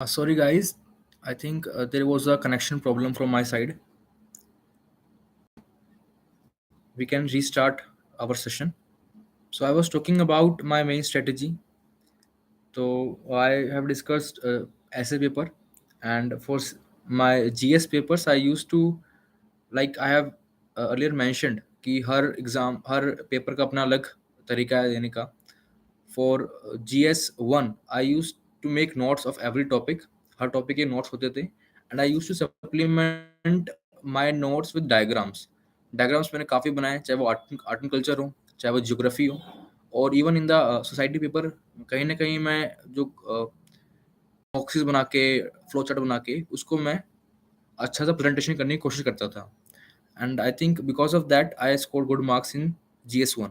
Sorry, guys. I think there was a connection problem from my side. We can restart our session. So I was talking about my main strategy. So I have discussed essay paper, and for my GS papers, I used to like I have earlier mentioned कि हर paper का अपना अलग तरीका है देने का. For GS1, I used to make notes of every topic. हर topic के नोट्स होते थे and I use to supplement my notes with diagrams. Diagrams मैंने काफ़ी बनाए, चाहे वो आर्ट एंड कल्चर हो, चाहे वो ज्योग्राफी हो, और even in the society paper कहीं ना कहीं मैं जो बॉक्सेस बना के, फ्लो चार्ट बना के उसको मैं अच्छा सा प्रेजेंटेशन करने की कोशिश करता था. And I think because of that I score good marks in GS1.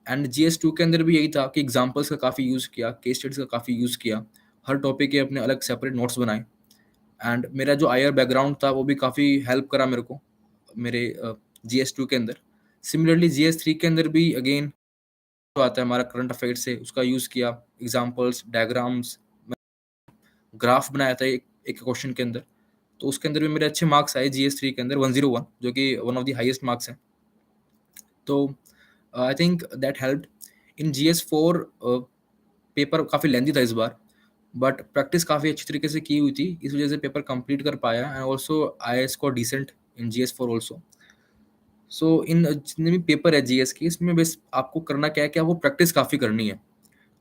And GS2 के अंदर भी यही था कि एग्जाम्पल्स का काफ़ी यूज़ किया, केस स्टडीज का काफ़ी यूज़ किया, हर टॉपिक के अपने अलग सेपरेट नोट्स बनाए. एंड मेरा जो आयर बैकग्राउंड था वो भी काफ़ी हेल्प करा मेरे को मेरे GS2 के अंदर. सिमिलरली GS3 के अंदर भी अगेन जो आता है हमारा करंट अफेयर से, उसका यूज़ किया, एग्जाम्पल्स, डायग्राम्स, ग्राफ बनाया था एक क्वेश्चन के अंदर. तो उसके अंदर भी मेरे अच्छे मार्क्स आए GS3 के अंदर 101, जो कि one of the highest marks हैं. तो I think that helped. In GS4 paper काफ़ी लेंदी था इस बार, बट प्रैक्टिस काफ़ी अच्छी तरीके से की हुई थी, इस वजह से पेपर कंप्लीट कर पाया. And also I score decent in GS4 also. So इन जितने भी पेपर है GS की, इसमें बस आपको करना क्या है कि आपको प्रैक्टिस काफ़ी करनी है,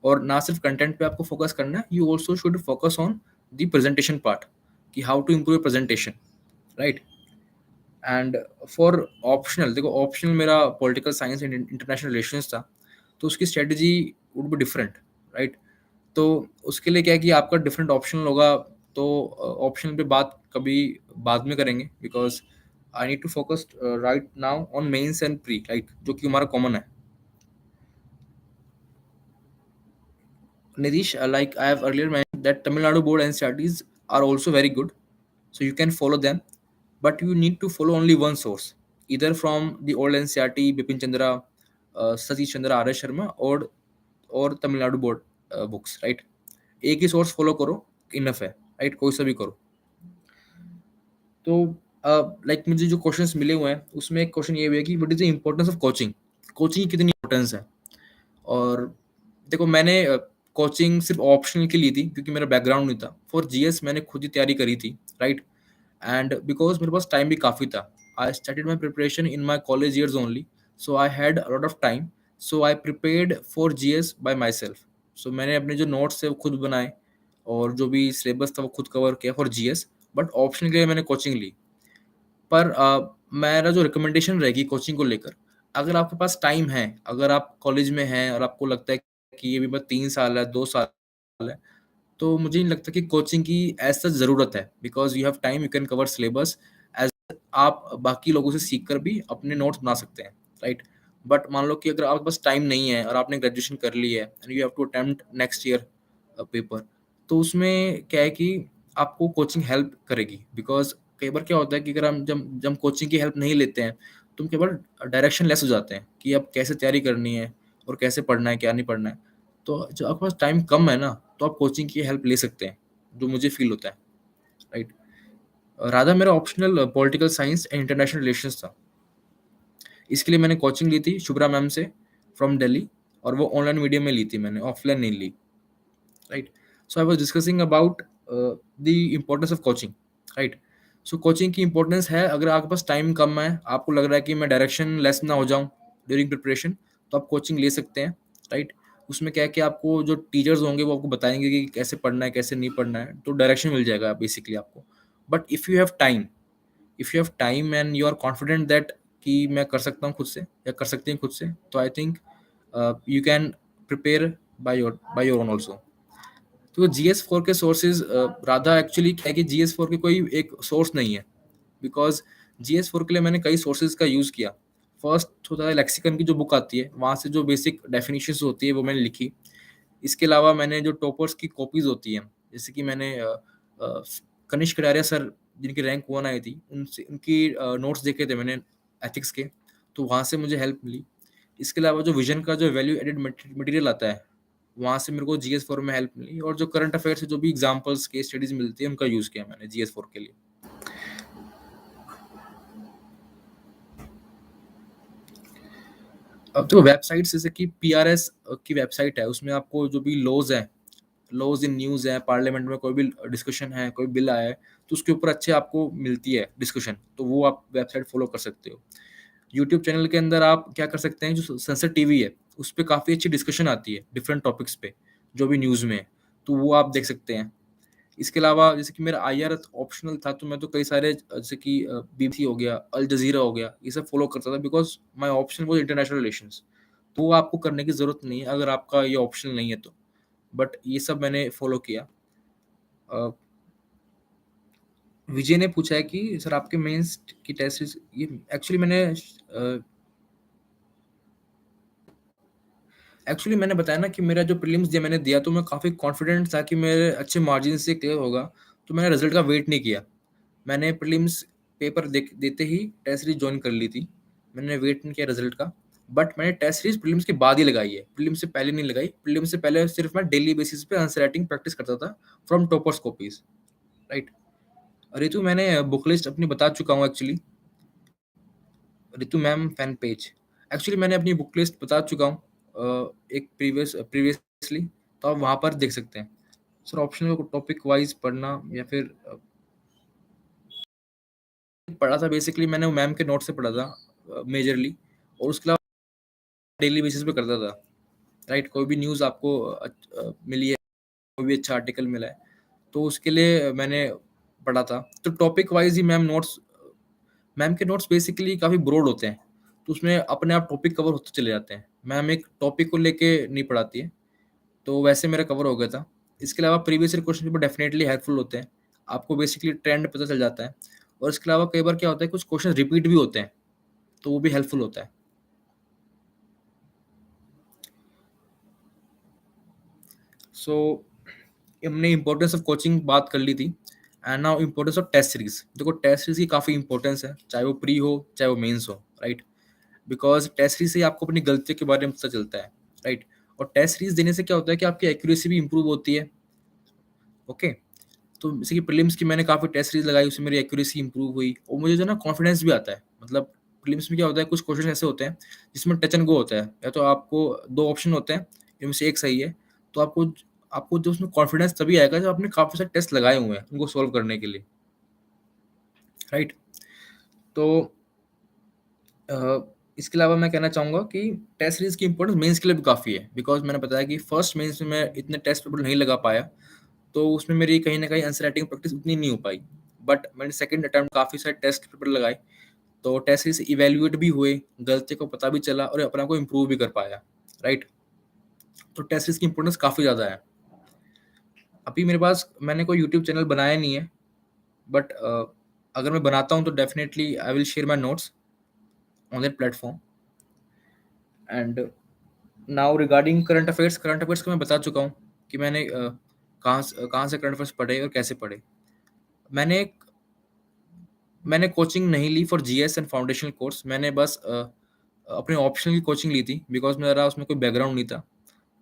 और ना सिर्फ कंटेंट पे आपको फोकस करना है, you also should focus on the presentation part, कि how to improve presentation, right. And for optional, देखो ऑप्शनल मेरा political science and international relations था, तो उसकी strategy would be different, right. तो उसके लिए क्या है कि आपका डिफरेंट ऑप्शनल होगा. तो ऑप्शनल पे बात कभी बाद में करेंगे, because I need to focus right now on mains and pre, right, जो कि हमारा कॉमन है. Nitish, like I have earlier mentioned that Tamil Nadu board NCRTs are also very good, so you can follow them, but you need to follow only one source, either from the old NCRT, Bipin Chandra, Satish Chandra, R.S. Sharma, or Tamil Nadu board books, right? एक ही source follow करो, enough है, right, कोई सा भी करो. तो like मुझे जो क्वेश्चंस मिले हुए हैं उसमें एक क्वेश्चन ये भी है कि what is the importance of coaching. Coaching की कितनी इंपॉर्टेंस है. और देखो मैंने कोचिंग सिर्फ ऑप्शनल की ली थी क्योंकि मेरा बैकग्राउंड नहीं था. फॉर GS मैंने खुद ही तैयारी करी थी, राइट. एंड बिकॉज मेरे पास टाइम भी काफ़ी था, I started my preparation in my college years only, so I had a lot of time. So I prepared for GS by myself. So मैंने अपने जो नोट्स थे वो खुद बनाए, और जो भी सिलेबस था वो खुद कवर किया फॉर GS. बट ऑप्शन के लिए मैंने कोचिंग ली. पर मेरा जो रिकमेंडेशन रहेगी कोचिंग को लेकर, अगर आपके पास टाइम है, अगर आप कॉलेज में हैं और आपको लगता है कि ये भी बस 3 साल है, 2 साल है, तो मुझे नहीं लगता कि कोचिंग की एज सच ज़रूरत है, because you have time, you can cover syllabus as. आप बाकी लोगों से सीख कर भी अपने नोट्स बना सकते हैं, राइट. बट मान लो कि अगर आपके पास टाइम नहीं है और आपने ग्रेजुएशन कर ली है and you have to attempt next year paper, तो उसमें क्या है कि आपको कोचिंग हेल्प करेगी. बिकॉज कई बार क्या होता है कि अगर हम जब जब कोचिंग की हेल्प नहीं लेते हैं, तो हम कई बार डायरेक्शन लेस हो जाते हैं कि अब कैसे तैयारी करनी है और कैसे पढ़ना है, क्या नहीं पढ़ना है. तो जब आपके पास टाइम कम है ना, तो आप कोचिंग की हेल्प ले सकते हैं, जो मुझे फील होता है, राइट. राधा मेरा optional political science and international relations था. इसके लिए मैंने कोचिंग ली थी शुभ्रा मैम से, फ्रॉम दिल्ली, और वो ऑनलाइन मीडियम में ली थी, मैंने ऑफलाइन नहीं ली, right. So I was discussing about the importance of coaching, right. So coaching की इंपॉर्टेंस है, अगर आपके पास टाइम कम है, आपको लग रहा है कि मैं डायरेक्शन लेस ना हो जाऊं ड्यूरिंग प्रिपरेशन, तो आप कोचिंग ले सकते हैं, राइट. उसमें क्या है कि आपको जो टीचर्स होंगे वो आपको बताएंगे कि कैसे पढ़ना है, कैसे नहीं पढ़ना है, तो डायरेक्शन मिल जाएगा बेसिकली आपको. But if you have time and you are confident that कि मैं कर सकता हूँ खुद से या कर सकते हैं खुद से, तो I think you can prepare by your own also. तो GS4 के सोर्सेज, राधा एक्चुअली क्या है कि GS4 के कोई एक सोर्स नहीं है, बिकॉज GS4 के लिए मैंने कई सोर्सेज का यूज़ किया. फर्स्ट होता है लेक्सिकन की जो बुक आती है, वहाँ से जो बेसिक डेफिनेशंस होती है वो मैंने लिखी. इसके अलावा मैंने जो टॉपर्स की कॉपीज होती हैं, जैसे कि मैंने कनिष्क कटारिया सर, जिनकी रैंक 1 आई थी, उनसे उनकी नोट्स देखे थे मैंने एथिक्स के, तो वहाँ से मुझे हेल्प मिली. इसके अलावा जो विजन का जो वैल्यू एडेड मटेरियल आता है, वहाँ से मेरे को जीएस फोर में हेल्प मिली, और जो करंट अफेयर से जो भी एग्जांपल्स केस स्टडीज मिलती है उनका यूज किया मैंने जीएस फोर के लिए। अब तो वेबसाइट जैसे कि पीआरएस की वेबसाइट है, उसमें आपको जो भी लॉज है, लॉज इन न्यूज़ है, पार्लियामेंट में कोई भी डिस्कशन है, कोई बिल आया है, तो उसके ऊपर अच्छे आपको मिलती है डिस्कशन, तो वो आप वेबसाइट फॉलो कर सकते हो। यूट्यूब चैनल के अंदर आप क्या कर सकते हैं, जो संसद टीवी है, उस पे काफ़ी अच्छी डिस्कशन आती है डिफरेंट टॉपिक्स पे, जो भी न्यूज़ में है, तो वो आप देख सकते हैं। इसके अलावा जैसे कि मेरा आईआर ऑप्शनल था, तो मैं तो कई सारे जैसे कि बीबीसी हो गया, अल जज़ीरा हो गया, ये सब फॉलो करता था because my option was international relations. तो वो आपको करने की ज़रूरत नहीं है अगर आपका ये ऑप्शनल नहीं है तो। बट ये सब मैंने फॉलो किया। अ, विजय ने पूछा है कि सर आपके मेंस की टेस्ट ये एक्चुअली मैंने बताया ना कि मेरा जो प्रीलिम्स दिया मैंने दिया, तो मैं काफ़ी कॉन्फिडेंट था कि मेरे अच्छे मार्जिन से क्लियर होगा, तो मैंने रिजल्ट का वेट नहीं किया। मैंने प्रीलिम्स पेपर देते ही टेस्ट सीरीज ज्वाइन कर ली थी। मैंने वेट नहीं किया रिजल्ट का, बट मैंने टेस्ट सीरीज प्रीलिम्स के बाद ही लगाई है, प्रीलिम्स से पहले नहीं लगाई। प्रीलिम्स से पहले सिर्फ मैं डेली बेसिस पे आंसर राइटिंग प्रैक्टिस करता था from toppers copies, right. Ritu, मैंने बुक लिस्ट अपनी बता चुका हूँ actually. Ritu ma'am fan page, actually मैंने अपनी बुक लिस्ट बता चुका हूँ एक प्रीवियसली, तो आप वहाँ पर देख सकते हैं। सर ऑप्शनल को टॉपिक वाइज पढ़ना या फिर पढ़ा था बेसिकली, मैंने वो मैम के नोट से पढ़ा था मेजरली, और उसके अलावा डेली बेसिस पे करता था, राइट। कोई भी न्यूज़ आपको मिली है, कोई भी अच्छा आर्टिकल मिला है, तो उसके लिए मैंने पढ़ा था। तो टॉपिक वाइज ही मैम के नोट्स बेसिकली काफ़ी ब्रॉड होते हैं, तो उसमें अपने आप टॉपिक कवर होते चले जाते हैं। मैम एक टॉपिक को लेके नहीं पढ़ाती है, तो वैसे मेरा कवर हो गया था। इसके अलावा previous year question paper definitely helpful होते हैं, आपको बेसिकली ट्रेंड पता चल जाता है। और इसके अलावा कई बार क्या होता है, कुछ क्वेश्चन रिपीट भी होते हैं, तो वो भी हेल्पफुल होता है। सो हमने इंपॉर्टेंस ऑफ कोचिंग बात कर ली थी, and now importance of test series. देखो टेस्ट सीरीज की काफ़ी इंपॉर्टेंस है, चाहे वो प्री हो चाहे वो मेंस हो, राइट। बिकॉज टेस्ट सीरीज से ही आपको अपनी गलतियों के बारे में पता चलता है, राइट। और टेस्ट सीरीज देने से क्या होता है कि आपकी एक्यूरेसी भी इंप्रूव होती है, ओके। तो जैसे कि प्रीलिम्स की मैंने काफ़ी टेस्ट सीरीज लगाई, उससे मेरी एक्यूरेसी इंप्रूव हुई, और मुझे जो है ना कॉन्फिडेंस भी आता है। मतलब प्रीलिम्स में क्या होता है, कुछ क्वेश्चन ऐसे होते हैं जिसमें टच एंड गो होता है, या तो आपको दो ऑप्शन होते हैं, इनमें से एक सही है, तो आपको आपको जो उसमें कॉन्फिडेंस तभी आएगा जब आपने काफ़ी सारे टेस्ट लगाए हुए हैं उनको सॉल्व करने के लिए, राइट। तो इसके अलावा मैं कहना चाहूँगा कि टेस्ट सीरीज की इंपॉर्टेंस मेंस के लिए भी काफ़ी है, बिकॉज मैंने बताया कि फर्स्ट मेंस में मैं इतने टेस्ट पेपर नहीं लगा पाया, तो उसमें मेरी कहीं न कहीं आंसर राइटिंग प्रैक्टिस उतनी नहीं हो पाई। बट मैंने सेकंड अटेम्प्ट काफ़ी सारे टेस्ट पेपर लगाए, तो टेस्ट सीरीज़ इवैल्यूएट भी हुए, गलती को पता भी चला और अपने आप को इम्प्रूव भी कर पाया, राइट? तो टेस्ट सीरीज़ की इम्पोर्टेंस काफ़ी ज़्यादा है। अभी मेरे पास मैंने कोई यूट्यूब चैनल बनाया नहीं है, बट अगर मैं बनाता हूँ तो definitely I will share my notes on that platform. And now regarding current affairs को मैं बता चुका हूँ कि मैंने कहाँ से करंट अफेयर्स पढ़े और कैसे पढ़े। मैंने मैंने कोचिंग नहीं ली for GS and foundational course, मैंने बस अपने ऑप्शनल की कोचिंग ली थी बिकॉज मेरा उसमें कोई बैकग्राउंड नहीं था,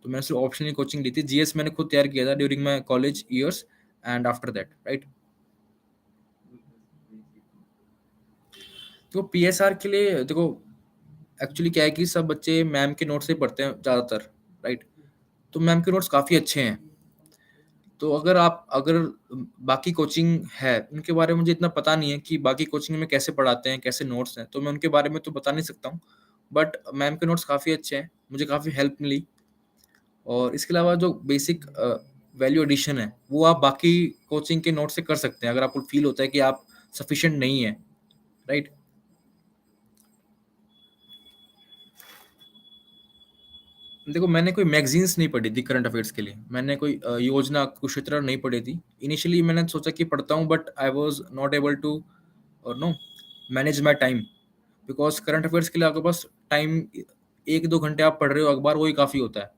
तो मैंने सिर्फ ऑप्शनल की कोचिंग ली थी। जीएस मैंने खुद तैयार किया था during my college years and after that, right. तो पीएसआर के लिए देखो एक्चुअली क्या है कि सब बच्चे मैम के नोट्स से पढ़ते हैं ज़्यादातर, राइट। तो मैम के नोट्स काफ़ी अच्छे हैं। तो अगर बाकी कोचिंग है, उनके बारे में मुझे इतना पता नहीं है कि बाकी कोचिंग में कैसे पढ़ाते हैं, कैसे नोट्स हैं, तो मैं उनके बारे में तो बता नहीं सकता हूँ। बट मैम के नोट्स काफ़ी अच्छे हैं, मुझे काफ़ी हेल्प मिली। और इसके अलावा जो बेसिक वैल्यू एडिशन है, वो आप बाकी कोचिंग के नोट से कर सकते हैं, अगर आपको फ़ील होता है कि आप सफिशिएंट नहीं है, राइट? देखो मैंने कोई मैगज़ीन्स नहीं पढ़ी थी करंट अफेयर्स के लिए, मैंने कोई योजना, कुरुक्षेत्र नहीं पढ़ी थी। इनिशियली मैंने सोचा कि पढ़ता हूँ, but I was not able to know manage my time, because current affairs के लिए आपके पास टाइम 1-2 घंटे आप पढ़ रहे हो अखबार, वही काफ़ी होता है।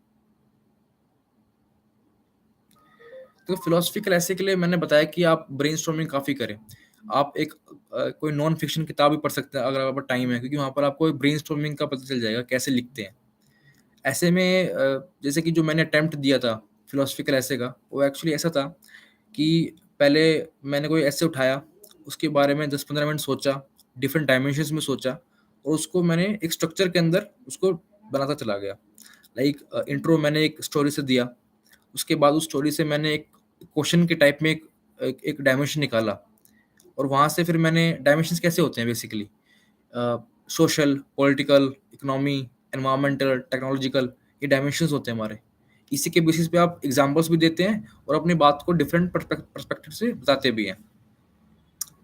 तो फिलोसफिकल ऐसे के लिए मैंने बताया कि आप ब्रेनस्टॉर्मिंग काफ़ी करें। आप एक कोई नॉन फ़िक्शन किताब भी पढ़ सकते हैं अगर आपके पास टाइम है, क्योंकि वहाँ पर आपको ब्रेनस्टॉर्मिंग का पता चल जाएगा कैसे लिखते हैं। ऐसे में जैसे कि जो मैंने अटेम्प्ट दिया था फिलोसफिकल ऐसे का, वो एक्चुअली ऐसा था कि पहले मैंने कोई ऐसे उठाया, उसके बारे में 10-15 मिनट सोचा, डिफरेंट डायमेंशंस में सोचा और उसको मैंने एक स्ट्रक्चर के अंदर उसको बनाता चला गया। लाइक इंट्रो मैंने एक स्टोरी से दिया, उसके बाद उस स्टोरी से मैंने एक क्वेश्चन के टाइप में एक डायमेंशन निकाला और वहाँ से फिर मैंने डायमेंशंस कैसे होते हैं basically social, political, economy, environmental, technological, ये डायमेंशंस होते हैं हमारे। इसी के बेसिस पे आप एग्जांपल्स भी देते हैं और अपनी बात को डिफरेंट पर्सपेक्टिव से बताते भी हैं।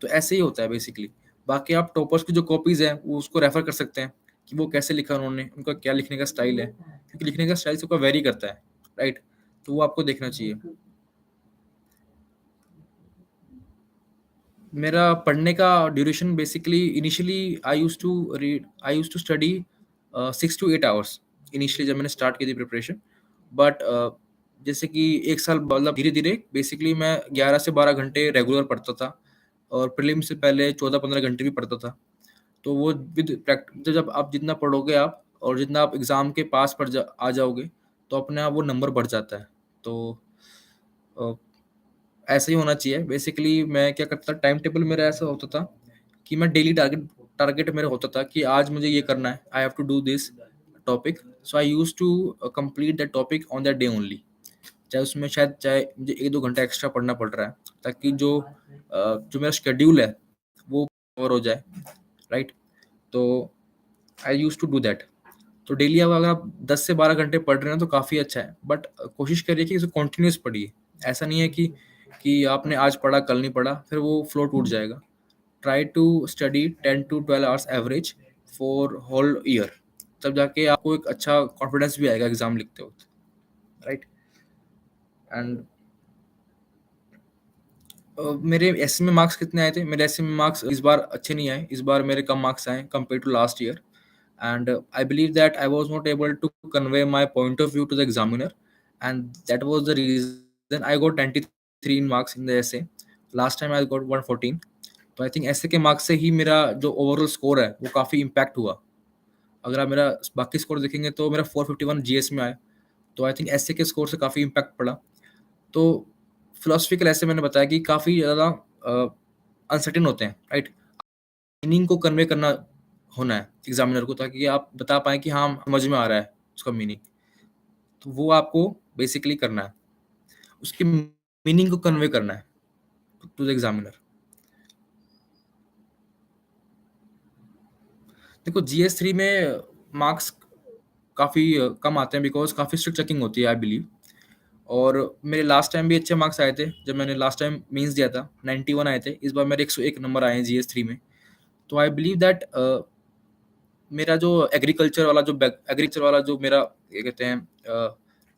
तो ऐसे ही होता है बेसिकली। बाकी आप टॉपर्स की जो कॉपीज़ हैं, वो उसको रेफर कर सकते हैं कि वो कैसे लिखा उन्होंने, उनका क्या लिखने का स्टाइल है, क्योंकि लिखने का स्टाइल सबका वेरी करता है, राइट? तो वो आपको देखना चाहिए। मेरा पढ़ने का duration basically initially I used to study 6 to 8 hours initially जब मैंने स्टार्ट की थी प्रिपरेशन। बट जैसे कि 1 साल मतलब धीरे-धीरे बेसिकली मैं 11 से 12 घंटे रेगुलर पढ़ता था और प्रीलिम्स से पहले 14-15 घंटे भी पढ़ता था। तो वो विद जब आप जितना पढ़ोगे आप और जितना आप एग्ज़ाम के पास आ जाओगे, तो अपने आप वो नंबर बढ़ जाता है। तो अ, ऐसा ही होना चाहिए। बेसिकली मैं क्या करता था, टाइम टेबल मेरा ऐसा होता था कि मैं डेली टारगेट टारगेट मेरा होता था कि आज मुझे ये करना है, I have to do this topic. So I used to complete that topic on that day only. चाहे मुझे 1-2 घंटा एक्स्ट्रा पढ़ना पड़ रहा है, ताकि जो मेरा शेड्यूल है, वो कवर हो जाए, राइट? तो I used to do that. तो डेली अब अगर आप 10 से 12 घंटे पढ़ रहे हैं तो काफ़ी अच्छा है, बट कोशिश करिए कि इसे कंटिन्यूअस पढ़िए। ऐसा नहीं है कि आपने आज पढ़ा कल नहीं पढ़ा, फिर वो फ्लो टूट जाएगा। Try to study 10 to 12 hours average for whole year, तब जाके आपको एक अच्छा कॉन्फिडेंस भी आएगा एग्जाम लिखते वक्त, राइट? एंड मेरे एसए में मार्क्स कितने आए थे? मेरे एसए में मार्क्स इस बार अच्छे नहीं आए, इस बार मेरे कम मार्क्स आए compare to last year. And I believe that I was not able to convey my point of view to the examiner, and that was the reason I got 93 in marks in the essay. Last time I got 114. तो I think ऐसे के marks से ही मेरा जो overall score है वो काफ़ी impact हुआ। अगर आप मेरा बाकी स्कोर देखेंगे तो मेरा 451 जीएस में आया। तो आई थिंक ऐसे के स्कोर से काफ़ी इम्पैक्ट पड़ा। तो फिलोसफिकल ऐसे मैंने बताया कि काफ़ी ज़्यादा अनसर्टेन होते हैं, राइट? मीनिंग को कन्वे करना होना है एग्जामिनर को, ताकि आप बता पाएँ कि हाँ, समझ में आ रहा है उसका मीनिंग। तो वो आपको बेसिकली करना है। उसकी मीनिंग को कन्वे करना है टू द एग्जामिनर। देखो जीएस 3 में मार्क्स काफ़ी कम आते हैं बिकॉज़ काफ़ी स्ट्रिक्ट चेकिंग होती है आई बिलीव। और मेरे लास्ट टाइम भी अच्छे मार्क्स आए थे। जब मैंने लास्ट टाइम मेंस दिया था 91 आए थे। इस बार मेरे 101 नंबर आए हैं जीएस 3 में। तो आई बिलीव दैट मेरा जो एग्रीकल्चर वाला जो मेरा क्या कहते हैं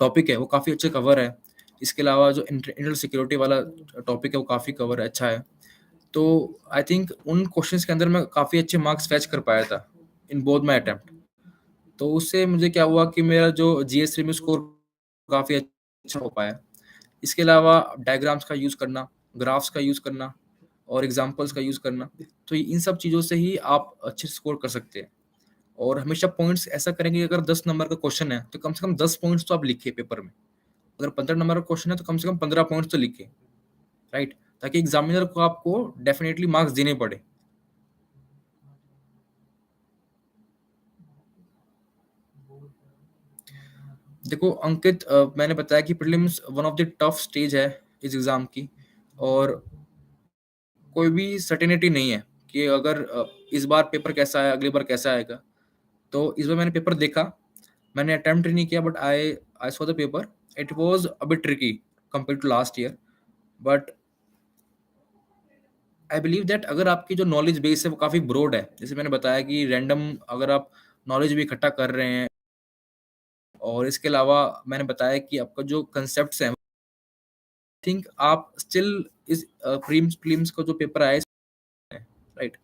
टॉपिक है वो काफ़ी अच्छे कवर है। इसके अलावा जो इंटरनल सिक्योरिटी वाला टॉपिक है वो काफ़ी कवर है, अच्छा है। तो आई थिंक उन क्वेश्चंस के अंदर मैं काफ़ी अच्छे मार्क्स फैच कर पाया था इन बोथ माय अटेम्प्ट। तो उससे मुझे क्या हुआ कि मेरा जो जीएस 3 में स्कोर काफ़ी अच्छा हो पाया। इसके अलावा डायग्राम्स का यूज़ करना, ग्राफ्स का यूज़ करना और एग्ज़ाम्पल्स का यूज़ करना, तो इन सब चीज़ों से ही आप अच्छे स्कोर कर सकते हैं। और हमेशा पॉइंट्स ऐसा करेंगे कि अगर 10 नंबर का क्वेश्चन है, तो कम से कम 10 पॉइंट्स तो आप लिखिए पेपर में। अगर 15 नंबर का क्वेश्चन है, तो कम से कम 15 पॉइंट्स तो लिखिए, राइट? ताकि एग्ज़ामिनर को आपको डेफ़िनिटली मार्क्स देने पड़े। देखो अंकित, मैंने बताया कि prelims one of the tough stage है इस एग्ज़ाम की और कोई भी सर्टेनिटी नहीं है कि अगर इस बार पेपर कैसा है, अगली बार कैसा आएगा। तो इस बार मैंने पेपर देखा, मैंने अटेम्प्ट नहीं किया but I I saw the paper, it was a bit tricky compared to last year. But I believe that अगर आपकी जो नॉलेज बेस है वो काफ़ी ब्रॉड है, जैसे मैंने बताया कि रैंडम अगर आप नॉलेज भी इकट्ठा कर रहे हैं और इसके अलावा मैंने बताया कि आपका जो कंसेप्ट्स हैं, थिंक आप स्टिल इस प्रीलिम्स का जो पेपर आया है, राइट?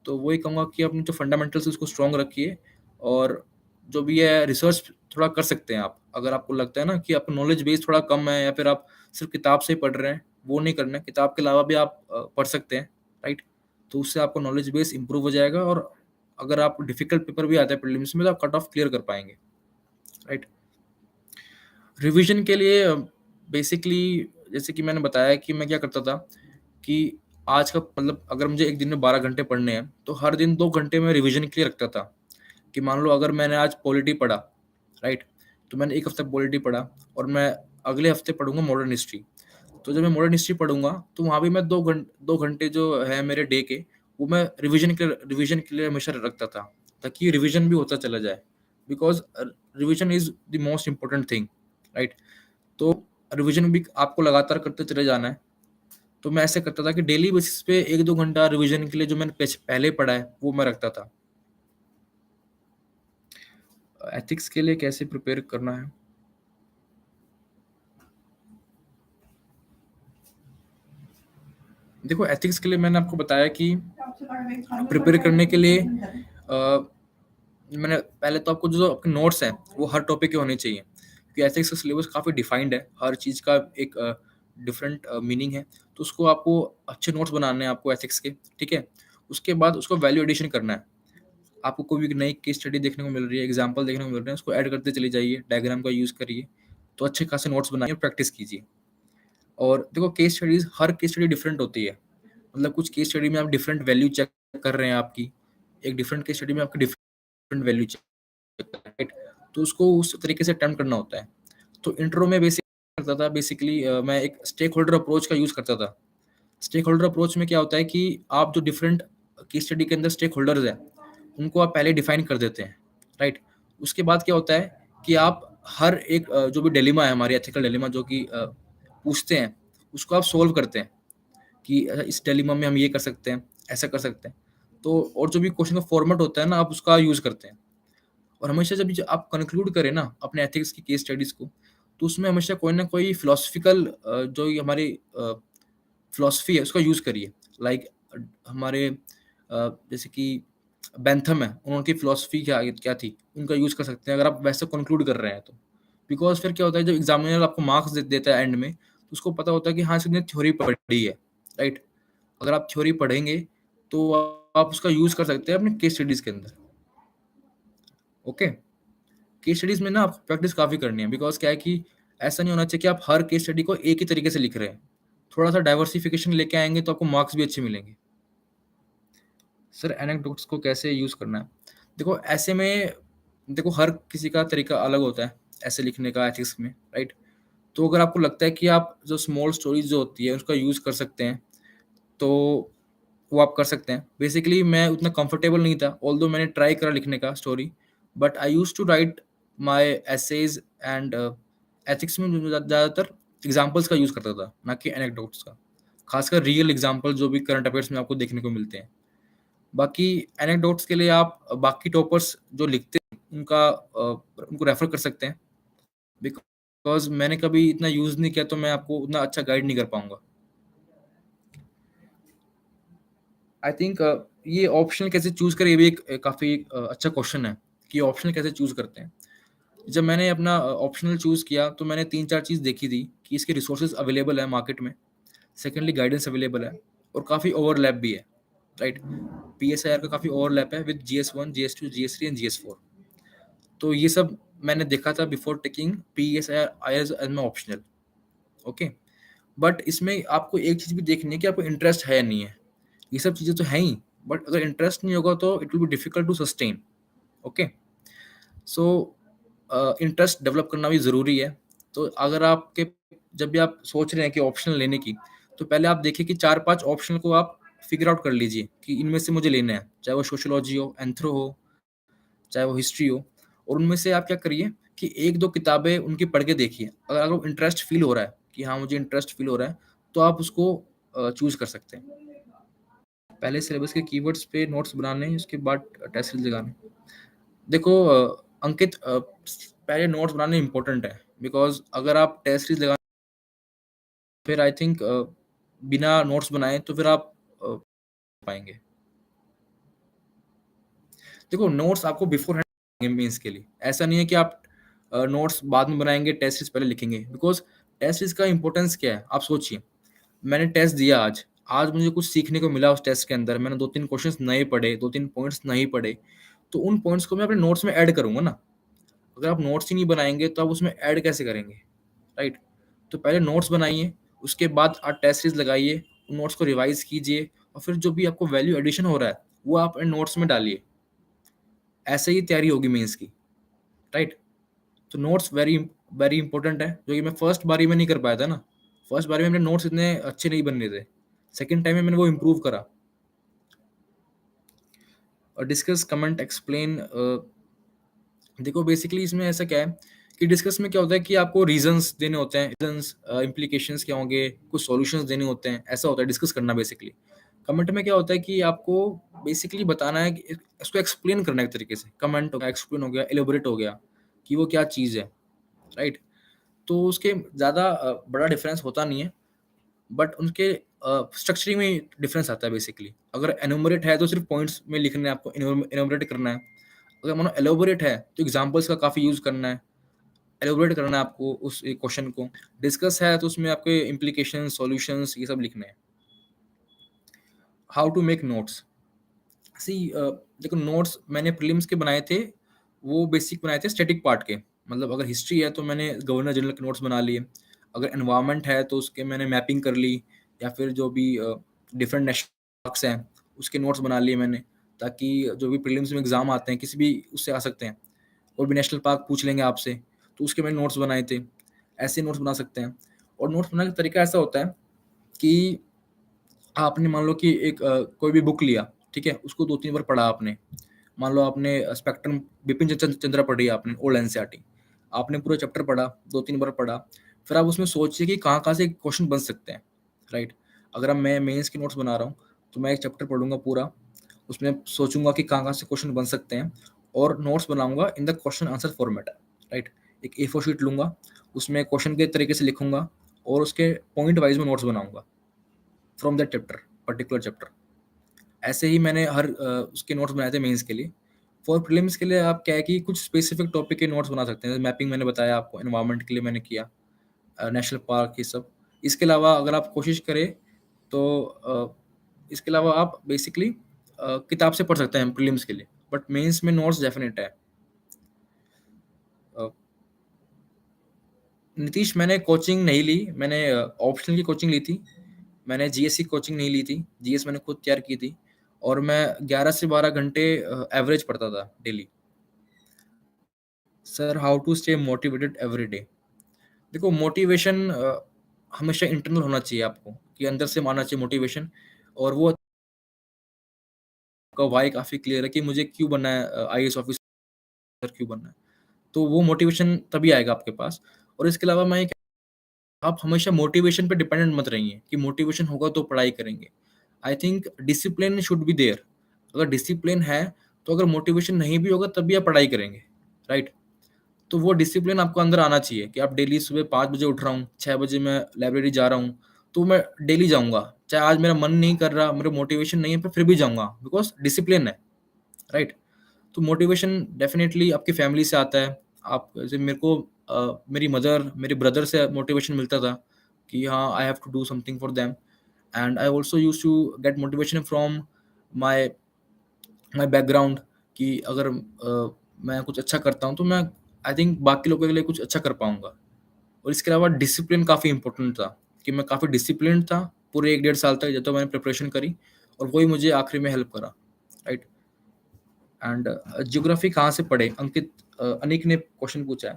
तो वही कहूँगा कि अपने जो फंडामेंटल्स उसको स्ट्रॉन्ग रखिए और जो भी है रिसर्च थोड़ा कर सकते हैं आप। अगर आपको लगता है ना कि आपका नॉलेज बेस थोड़ा कम है या फिर आप सिर्फ़ किताब से ही पढ़ रहे हैं, वो नहीं करना है। किताब के अलावा भी आप पढ़ सकते हैं, राइट? तो उससे आपका नॉलेज बेस इम्प्रूव हो जाएगा और अगर आप डिफ़िकल्ट पेपर भी आता है प्रीलिम्स में तो आप कट ऑफ क्लियर कर पाएँगे। राइट। रिवीजन के लिए बेसिकली जैसे कि मैंने बताया कि मैं क्या करता था कि आज का मतलब अगर मुझे एक दिन में 12 घंटे पढ़ने हैं तो हर दिन 2 घंटे मैं रिवीजन के लिए रखता था। कि मान लो अगर मैंने आज पॉलिटी पढ़ा, राइट, तो मैंने एक हफ्ता पॉलिटी पढ़ा और मैं अगले हफ्ते पढ़ूंगा मॉडर्न हिस्ट्री। तो जब मैं मॉडर्न हिस्ट्री पढ़ूंगा तो वहाँ भी मैं 2 घंटे जो है मेरे डे के, वो मैं रिवीजन के लिए हमेशा रखता था, ताकि रिवीजन भी होता चला जाए। Because revision is the most important thing, right. तो रिवीजन भी आपको लगातार करते चले जाना है। तो मैं ऐसे करता था कि डेली बेसिस पे 1-2 घंटा रिवीजन के लिए जो मैंने पहले पढ़ा है वो मैं रखता था। एथिक्स के लिए कैसे प्रिपेयर करना है? देखो, एथिक्स के लिए मैंने आपको बताया कि प्रिपेयर करने के लिए मैंने पहले तो आपको जो आपके नोट्स हैं वो हर टॉपिक के होने चाहिए, क्योंकि एथिक्स का सिलेबस काफ़ी डिफाइंड है, हर चीज़ का एक डिफरेंट मीनिंग है। तो उसको आपको अच्छे नोट्स बनाने हैं आपको एथिक्स के, ठीक है। उसके बाद उसको वैल्यू एडिशन करना है। आपको कोई भी नई केस स्टडी देखने को मिल रही है, एग्जाम्पल देखने को मिल रहे हैं, उसको ऐड करते चली जाइए, डायग्राम का यूज़ करिए। तो अच्छे खासे नोट्स बनाइए और प्रैक्टिस कीजिए। और देखो, केस स्टडीज हर केस स्टडी डिफरेंट होती है। मतलब कुछ केस स्टडी में आप डिफरेंट वैल्यू चेक कर रहे हैं आपकी, एक डिफरेंट केस स्टडी में आपकी डिफरेंट वैल्यू चेक, राइट। तो उसको उस तरीके से अटेम्प्ट करना होता है। तो इंट्रो में बेसिक करता था बेसिकली मैं एक स्टेक होल्डर अप्रोच का यूज़ करता था। स्टेक होल्डर अप्रोच में क्या होता है कि आप जो डिफरेंट केस स्टडी के अंदर स्टेक होल्डर्स हैं, उनको आप पहले डिफाइन कर देते हैं, राइट। उसके बाद क्या होता है कि आप हर एक जो भी डिलेमा है, हमारी एथिकल डिलेमा जो कि पूछते हैं, उसको आप सोल्व करते हैं कि इस डिलेमा में हम ये कर सकते हैं, ऐसा कर सकते हैं। तो और जो भी क्वेश्चन का फॉर्मेट होता है ना, आप उसका यूज़ करते हैं। और हमेशा जब जो आप कंक्लूड करें ना अपने एथिक्स की केस स्टडीज़ को, तो उसमें हमेशा कोई ना कोई फिलोसॉफिकल जो ये हमारी फिलॉसफी है उसका यूज़ करिए। लाइक हमारे जैसे कि बेंथम है, उनकी फिलॉसफी क्या क्या थी, उनका यूज़ कर सकते हैं अगर आप वैसे कंक्लूड कर रहे हैं तो। बिकॉज़ फिर क्या होता है, जब एग्ज़ामिनर आपको मार्क्स देता है एंड में, तो उसको पता होता है कि हाँ, इसने थ्योरी पढ़ी है, राइट? अगर आप थ्योरी पढ़ेंगे, तो आप उसका यूज़ कर सकते हैं अपने केस स्टडीज़ के अंदर, ओके? केस स्टडीज़ में ना आपको प्रैक्टिस काफ़ी करनी है, बिकॉज़ क्या है कि ऐसा नहीं होना चाहिए कि आप हर केस स्टडी को एक ही तरीके से लिख रहे हैं। थोड़ा-सा डाइवर्सिफ़िकेशन लेके आएँगे तो आपको मार्क्स भी अच्छे मिलेंगे। सर, एनेक्डोट्स को कैसे यूज़ करना है? देखो, ऐसे में देखो हर किसी का तरीका अलग होता है, ऐसे लिखने का एथिक्स में, राइट? तो अगर आपको लगता है कि आप जो स्मॉल स्टोरीज़ जो होती है उसका यूज़ कर सकते हैं, तो वो आप कर सकते हैं। बेसिकली मैं उतना कंफर्टेबल नहीं था, ऑल्दो मैंने ट्राई करा लिखने का story, but I used to write my essays and ethics में जो ज़्यादातर एग्ज़ाम्पल्स का यूज़ करता था, ना कि एनेक्डोट्स का। खासकर रियल एग्ज़ाम्पल जो भी करंट अफेयर्स में आपको देखने को मिलते हैं। बाकी एनेक्डोट्स के लिए आप बाकी टॉपर्स जो लिखते हैं उनको रेफ़र कर सकते हैं। बिकॉज़ मैंने कभी इतना यूज़ नहीं किया, तो मैं आपको उतना अच्छा गाइड नहीं कर पाऊँगा। आई थिंक ये ऑप्शनल कैसे चूज़ करें, ये भी एक काफ़ी अच्छा क्वेश्चन है कि ऑप्शनल कैसे चूज़ करते हैं। जब मैंने अपना ऑप्शनल चूज़ किया तो मैंने 3-4 चीज़ देखी थी कि इसके रिसोर्सेज़ अवेलेबल है मार्केट में, सेकंडली गाइडेंस अवेलेबल है और काफ़ी ओवरलैप भी है, राइट? पीएसआईआर का काफ़ी ओवरलैप है विद जीएस1, जीएस2, जीएस3 एंड जीएस4। तो ये सब मैंने देखा था before taking PSIR IAS as my optional, okay? But इसमें आपको एक चीज़ भी देखनी है कि आपको इंटरेस्ट है या नहीं है। ये सब चीज़ें तो हैं ही, बट अगर इंटरेस्ट नहीं होगा तो it will be difficult to sustain, okay? So interest develop करना भी ज़रूरी है। तो अगर आपके जब भी आप सोच रहे हैं कि ऑप्शनल लेने की, तो पहले आप देखिए कि 4-5 ऑप्शनल को आप फिगर आउट कर लीजिए कि इनमें से मुझे लेना है। चाहे वो सोशियोलॉजी हो, एंथ्रो हो, चाहे वो हिस्ट्री हो, और उनमें से आप क्या करिए कि 1-2 किताबें उनकी पढ़ के देखिए। अगर आपको इंटरेस्ट फ़ील हो रहा है कि हाँ, मुझे इंटरेस्ट फ़ील हो रहा है, तो आप उसको चूज़ कर सकते हैं। पहले सिलेबस के कीवर्ड्स पे नोट्स बनाने, उसके बाद टेस्ट सीरीज़ लगाने। देखो अंकित, पहले नोट्स बनाने इम्पोर्टेंट है, बिकॉज़ अगर आप टेस्ट सीरीज़ लगा फिर आई थिंक बिना नोट्स बनाए तो फिर आप पाएँगे। देखो, नोट्स आपको बिफ़ोरहैंड मीन्स के लिए। ऐसा नहीं है कि आप नोट्स बाद में बनाएँगे, टेस्ट सीरीज़ पहले लिखेंगे, बिकॉज़ टेस्ट सीरीज़ का इम्पोर्टेंस क्या है? आप सोचिए, मैंने टेस्ट दिया आज, आज मुझे कुछ सीखने को मिला उस टेस्ट के अंदर, मैंने 2-3 क्वेश्चन्स नए पढ़े, 2-3 पॉइंट्स नहीं पढ़े, तो उन पॉइंट्स को मैं अपने नोट्स में ऐड करूँगा ना। अगर आप नोट्स ही नहीं बनाएंगे तो आप उसमें ऐड कैसे करेंगे, राइट? तो पहले नोट्स बनाइए, उसके बाद आप टेस्ट सीरीज लगाइए, उन नोट्स को रिवाइज कीजिए, और फिर जो भी आपको वैल्यू एडिशन हो रहा है वो आप इन नोट्स में डालिए। ऐसे ही तैयारी होगी मेंस की, राइट? तो नोट्स वेरी वेरी इंपॉर्टेंट है, जो कि मैं फर्स्ट बारी में नहीं कर पाया था ना। फर्स्ट बारी में मेरे नोट्स इतने अच्छे नहीं बन रहे थे, सेकेंड टाइम में मैंने वो इम्प्रूव करा। और डिस्कस, कमेंट, एक्सप्लेन, देखो बेसिकली इसमें ऐसा क्या है कि डिस्कस में क्या होता है कि आपको रीजंस देने होते हैं, रीजंस, इम्प्लीकेशंस क्या होंगे, कुछ सॉल्यूशंस देने होते हैं, ऐसा होता है डिस्कस करना बेसिकली। कमेंट में क्या होता है कि आपको बेसिकली बताना है कि इसको एक्सप्लेन करना है एक तरीके से। कमेंट हो गया, एक्सप्लेन हो गया, एलोबरेट हो गया कि वो क्या चीज़ है, राइट? तो उसके ज़्यादा बड़ा डिफरेंस होता नहीं है, बट उनके स्ट्रक्चरिंग में डिफरेंस आता है बेसिकली। अगर एनुमरेट है तो सिर्फ पॉइंट्स में लिखने हैं आपको, एनुमरेट करना है। अगर मानो एलोबरेट है तो एग्जांपल्स का काफ़ी यूज़ करना है, एलोबरेट करना है आपको उस एक क्वेश्चन को। डिस्कस है तो उसमें आपके इम्प्लीकेशन, सॉल्यूशंस ये सब लिखने हैं। हाउ टू मेक नोट्स, सी देखो नोट्स मैंने प्रीलिम्स के बनाए थे, वो बेसिक बनाए थे स्टैटिक पार्ट के। मतलब अगर हिस्ट्री है तो मैंने गवर्नर जनरल के नोट्स बना लिए, अगर एनवायरनमेंट है तो उसके मैंने मैपिंग कर ली, या फिर जो भी डिफरेंट नेशनल पार्क्स हैं उसके नोट्स बना लिए मैंने, ताकि जो भी प्रीलिम्स में एग्जाम आते हैं किसी भी उससे आ सकते हैं, और भी नेशनल पार्क पूछ लेंगे आपसे, तो उसके मैंने नोट्स बनाए थे। ऐसे नोट्स बना सकते हैं। और नोट्स बनाने का तरीका ऐसा होता है कि आपने मान लो कि एक कोई भी बुक लिया, ठीक है, उसको 2-3 बार पढ़ा आपने। मान लो आपने स्पेक्ट्रम बिपिन चंद्रा पढ़ी आपने, ओल्ड एनसीईआरटी, आपने पूरा चैप्टर पढ़ा, 2-3 बार पढ़ा, फिर आप उसमें सोचिए कि कहाँ-कहाँ से क्वेश्चन बन सकते हैं, राइट? अगर अब मैं मेंस के नोट्स बना रहा हूँ, तो मैं एक चैप्टर पढ़ूँगा पूरा, उसमें सोचूँगा कि कहाँ-कहाँ से क्वेश्चन बन सकते हैं, और नोट्स बनाऊँगा in the question answer format, right? एक ए4 शीट लूँगा, उसमें क्वेश्चन के तरीके से लिखूँगा, और उसके पॉइंट वाइज़ में नोट्स बनाऊँगा from that chapter, particular chapter. ऐसे ही मैंने हर उसके नोट्स बनाए थे मेंस के लिए। फॉर प्रीलिम्स के लिए आप क्या है कि कुछ स्पेसिफिक टॉपिक के नोट्स बना सकते हैं। मैपिंग मैंने बताया आपको, एनवायरनमेंट के लिए मैंने किया, नेशनल पार्क ये सब। इसके अलावा अगर आप कोशिश करें तो इसके अलावा आप बेसिकली किताब से पढ़ सकते हैं प्रीलिम्स के लिए, बट मेंस में नोट्स डेफिनेट है। अ, नीतीश, मैंने कोचिंग नहीं ली, मैंने ऑप्शनल की कोचिंग ली थी। मैंने जीएस की कोचिंग नहीं ली थी, जीएस मैंने खुद तैयार की थी, और मैं 11 से 12 घंटे एवरेज पढ़ता था डेली। Sir, how to stay motivated every day? देखो मोटिवेशन हमेशा इंटरनल होना चाहिए आपको, कि अंदर से मानना चाहिए मोटिवेशन, और वो का वाई काफ़ी क्लियर है कि मुझे क्यों बनना है, आईएएस ऑफिसर क्यों बनना है। तो वो मोटिवेशन तभी आएगा आपके पास। और इसके अलावा मैं ये आप हमेशा मोटिवेशन पे डिपेंडेंट मत रहिए कि मोटिवेशन होगा तो पढ़ाई करेंगे। I think discipline should be there. अगर डिसिप्लिन है तो अगर मोटिवेशन नहीं भी होगा तब भी आप पढ़ाई करेंगे, राइट? तो वो डिसिप्लिन आपको अंदर आना चाहिए कि आप डेली सुबह 5 बजे उठ रहा हूँ, 6 बजे मैं लाइब्रेरी जा रहा हूँ, तो मैं डेली जाऊँगा। चाहे आज मेरा मन नहीं कर रहा, मेरा मोटिवेशन नहीं है, पर फिर भी जाऊँगा, बिकॉज़ डिसिप्लिन है, राइट? तो मोटिवेशन डेफ़िनेटली आपकी फैमिली से आता है। आप जैसे मेरे को मेरी मदर, मेरे ब्रदर से मोटिवेशन मिलता था कि हाँ, I have to do something for them, and I also used to get motivation from my my background, कि अगर मैं कुछ अच्छा करता हूँ तो मैं आई थिंक बाकी लोगों के लिए कुछ अच्छा कर पाऊँगा। और इसके अलावा डिसिप्लिन काफ़ी इम्पोर्टेंट था, कि मैं काफ़ी डिसिप्लिन्ड था पूरे 1 डेढ़ साल तक जब तक मैंने प्रिपरेशन करी, और वही मुझे आखिरी में हेल्प करा, राइट? एंड ज्योग्राफी कहाँ से पढ़े? अंकित, अनिक ने क्वेश्चन पूछा है।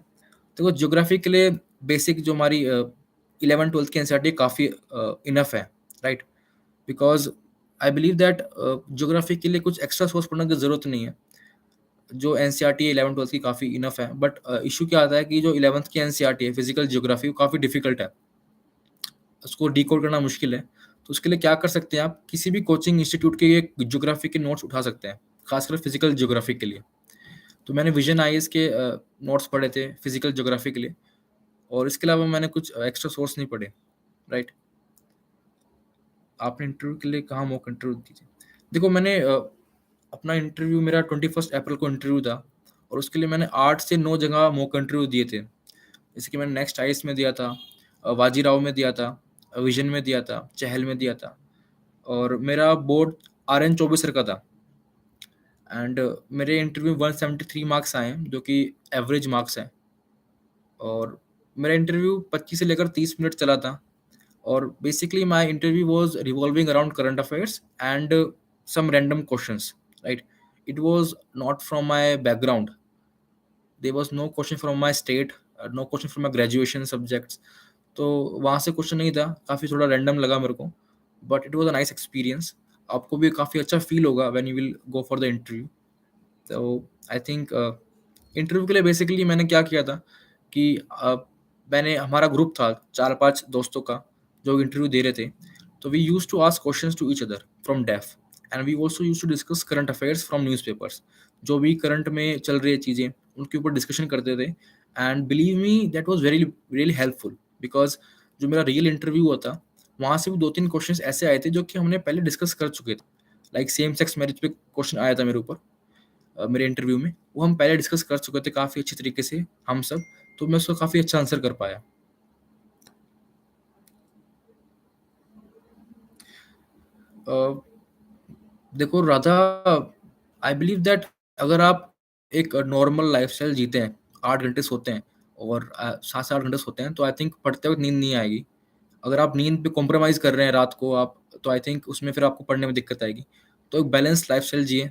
देखो ज्योग्राफी के लिए बेसिक जो हमारी 11th-12th की एनसीईआरटी काफ़ी इनफ है, right? Because I believe that geography के लिए कुछ एक्स्ट्रा सोर्स पढ़ने की ज़रूरत नहीं है। जो एनसीईआरटी है 11th-12th की काफ़ी इनफ है, बट इश्यू क्या आता है कि जो 11th की एनसीईआरटी है फिजिकल ज्योग्राफी, वो काफ़ी डिफिकल्ट है। उसको डिकोड करना मुश्किल है। तो उसके लिए क्या कर सकते हैं आप, किसी भी कोचिंग इंस्टीट्यूट के ये ज्योग्राफी के नोट्स उठा सकते हैं, खासकर फिजिकल ज्योग्राफी के लिए। तो मैंने विजन आईएएस के नोट्स पढ़े थे फिजिकल ज्योग्राफी के लिए, और इसके अलावा मैंने कुछ एक्स्ट्रा सोर्स नहीं पढ़े, राइट? आपने इंटरव्यू के लिए कहाँ मॉक इंटरव्यू दी थी? देखो मैंने अपना इंटरव्यू, मेरा 21 अप्रैल को इंटरव्यू था, और उसके लिए मैंने 8 से 9 जगह मॉक इंटरव्यू दिए थे। जैसे कि मैंने नेक्स्ट आईएएस में दिया था, बाजीराव में दिया था, विजन में दिया था, चहल में दिया था, और मेरा बोर्ड आरएन चौबीसर का था। एंड मेरे इंटरव्यू 173 मार्क्स आए हैं, जो कि एवरेज मार्क्स हैं। और मेरा इंटरव्यू 25 से लेकर 30 मिनट चला था। और basically my interview was revolving around current affairs and some random questions, right? It was not from my background. There was no question from my state, no question from my graduation subjects. तो वहाँ से question नहीं था, काफ़ी थोड़ा random लगा मेरे को, but it was a nice experience. आपको भी काफ़ी अच्छा फील होगा when you will go for the interview. तो आई थिंक इंटरव्यू के लिए बेसिकली मैंने क्या किया था कि मैंने हमारा ग्रुप था 4-5 दोस्तों का जो इंटरव्यू दे रहे थे। तो we used to ask questions to each other from डेफ, and we also used to discuss current affairs from newspapers. जो भी करंट में चल रही है चीज़ें, उनके ऊपर डिस्कशन करते थे। And believe me, that was very really helpful, because जो मेरा रियल इंटरव्यू हुआ था, वहाँ से भी 2-3 क्वेश्चंस ऐसे आए थे जो कि हमने पहले डिस्कस कर चुके थे। लाइक सेम सेक्स मैरिज पे क्वेश्चन आया था मेरे ऊपर, मेरे इंटरव्यू में। वो हम पहले डिस्कस कर चुके थे काफ़ी अच्छी तरीके से हम सब, तो मैं उसका काफ़ी अच्छा आंसर कर पाया। अ, देखो राधा, आई बिलीव दैट अगर आप एक नॉर्मल लाइफ़स्टाइल जीते हैं, 8 घंटे सोते हैं और 7 से 8 घंटे सोते हैं, तो आई थिंक पढ़ते वक़्त नींद नहीं आएगी। अगर आप नींद पे कॉम्प्रोमाइज़ कर रहे हैं रात को आप, तो आई थिंक उसमें फिर आपको पढ़ने में दिक्कत आएगी। तो एक बैलेंस्ड लाइफ़स्टाइल जिएँ,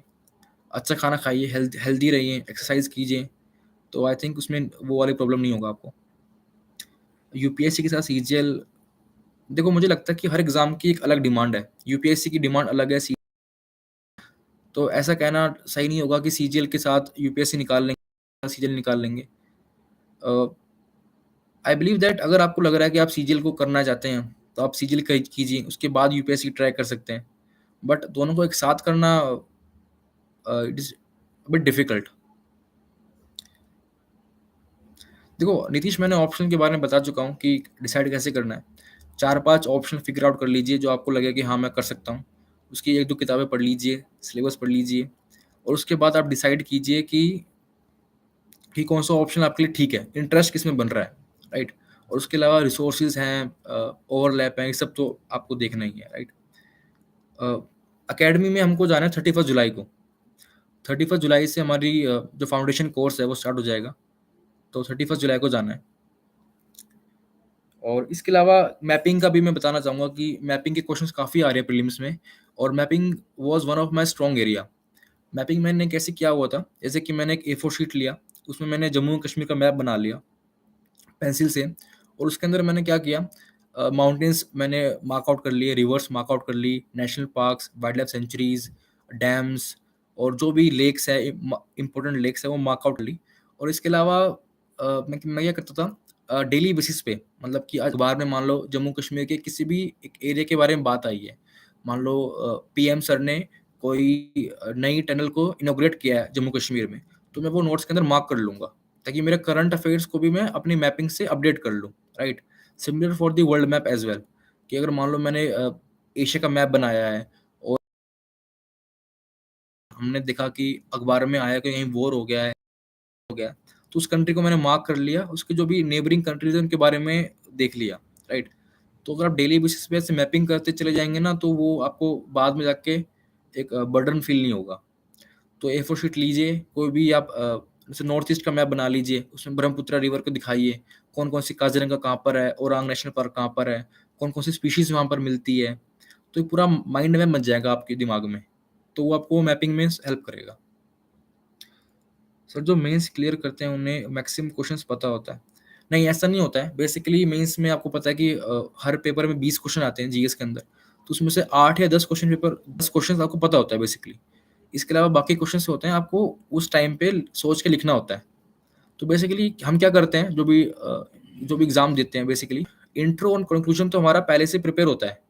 अच्छा खाना खाइए, हेल्दी रहिए, एक्सरसाइज़ कीजिए, तो आई थिंक उसमें वो वाली प्रॉब्लम नहीं होगा आपको। यूपीएससी के साथ सीजीएल, देखो मुझे लगता है कि हर एग्ज़ाम की एक अलग डिमांड है। यूपीएससी की डिमांड अलग है, सी तो ऐसा कहना सही नहीं होगा कि सीजीएल के साथ यूपीएससी निकाल लेंगे, सीजीएल निकाल लेंगे। अ, आई बिलीव दैट अगर आपको लग रहा है कि आप सीजीएल को करना चाहते हैं, तो आप सीजीएल कीजिए, उसके बाद यूपीएससी ट्राई कर सकते हैं। बट दोनों को एक साथ करना इट इज़ बिट डिफिकल्ट। देखो नीतीश, मैंने ऑप्शन के बारे में बता चुका हूँ कि डिसाइड कैसे करना है। 4-5 ऑप्शन फिगर आउट कर लीजिए जो आपको लगे कि हाँ, मैं कर सकता हूँ। उसकी 1-2 किताबें पढ़ लीजिए, सिलेबस पढ़ लीजिए, और उसके बाद आप डिसाइड कीजिए कि कौन-सा ऑप्शन आपके लिए ठीक है, इंटरेस्ट किसमें बन रहा है, राइट? और उसके अलावा रिसोर्सेज़ हैं, ओवरलैप हैं, ये सब तो आपको देखना ही है, राइट? अ, अकेडमी में हमको जाना है 31 जुलाई को। 31 जुलाई से हमारी जो फाउंडेशन कोर्स है वो स्टार्ट हो जाएगा, तो 31 जुलाई को जाना है। और इसके अलावा मैपिंग का भी मैं बताना चाहूँगा कि मैपिंग के क्वेश्चंस काफ़ी आ रहे हैं प्रीलिम्स में, और mapping was one of my strong area. Mapping मैंने कैसे किया हुआ था, जैसे कि मैंने एक ए4 शीट लिया, उसमें मैंने जम्मू कश्मीर का मैप बना लिया पेंसिल से, और उसके अंदर मैंने क्या किया, माउंटेन्स मैंने मार्क आउट कर लिए, रिवर्स मार्क आउट कर ली, national parks, wildlife sanctuaries, dams, और जो भी लेक्स है, इंपॉर्टेंट लेक्स है, वो मार्क आउट कर ली। और इसके अलावा मैं क्या करता था, डेली बेसिस पे, मतलब कि अखबार में मान लो जम्मू कश्मीर के किसी भी एक एरिया के बारे में बात आई है, मान लो पीएम सर ने कोई नई टनल को इनॉग्रेट किया है जम्मू कश्मीर में, तो मैं वो नोट्स के अंदर मार्क कर लूंगा, ताकि मेरे करंट अफेयर्स को भी मैं अपनी मैपिंग से अपडेट कर लूँ, right? Similar for the world map as well, कि अगर मान लो मैंने एशिया का मैप बनाया है, और हमने देखा कि अखबार में आया कि कहीं वॉर हो गया है, तो उस कंट्री को मैंने मार्क कर लिया, उसके जो भी नेबरिंग कंट्रीज़ हैं उनके बारे में देख लिया, राइट? तो अगर आप डेली बेसिस पे ऐसे मैपिंग करते चले जाएँगे ना, तो वो आपको बाद में जाके एक बर्डन फील नहीं होगा। तो ए फोर शीट लीजिए, कोई भी आप जैसे नॉर्थ ईस्ट का मैप बना लीजिए, उसमें ब्रह्मपुत्र रिवर को दिखाइए, कौन-कौन सी काज़ीरंगा कहाँ पर है, ओरांग नेशनल पार्क कहाँ पर है, कौन-कौन सी स्पीशीज़ वहाँ पर मिलती है। तो ये पूरा माइंड मैप बन जाएगा आपके दिमाग में, तो वो आपको मैपिंग में हेल्प करेगा। सर, जो मेंस क्लियर करते हैं उन्हें मैक्सिमम क्वेश्चंस पता होता है। नहीं, ऐसा नहीं होता है। बेसिकली मेंस में आपको पता है कि हर पेपर में 20 क्वेश्चन आते हैं जीएस के अंदर, तो उसमें से 8 या 10 क्वेश्चंस आपको पता होता है बेसिकली। इसके अलावा बाकी क्वेश्चंस होते हैं, आपको उस टाइम पे सोच के लिखना होता है। तो बेसिकली हम क्या करते हैं, जो भी एग्ज़ाम देते हैं बेसिकली, इंट्रो और कंक्लूजन तो हमारा पहले से प्रिपेयर होता है।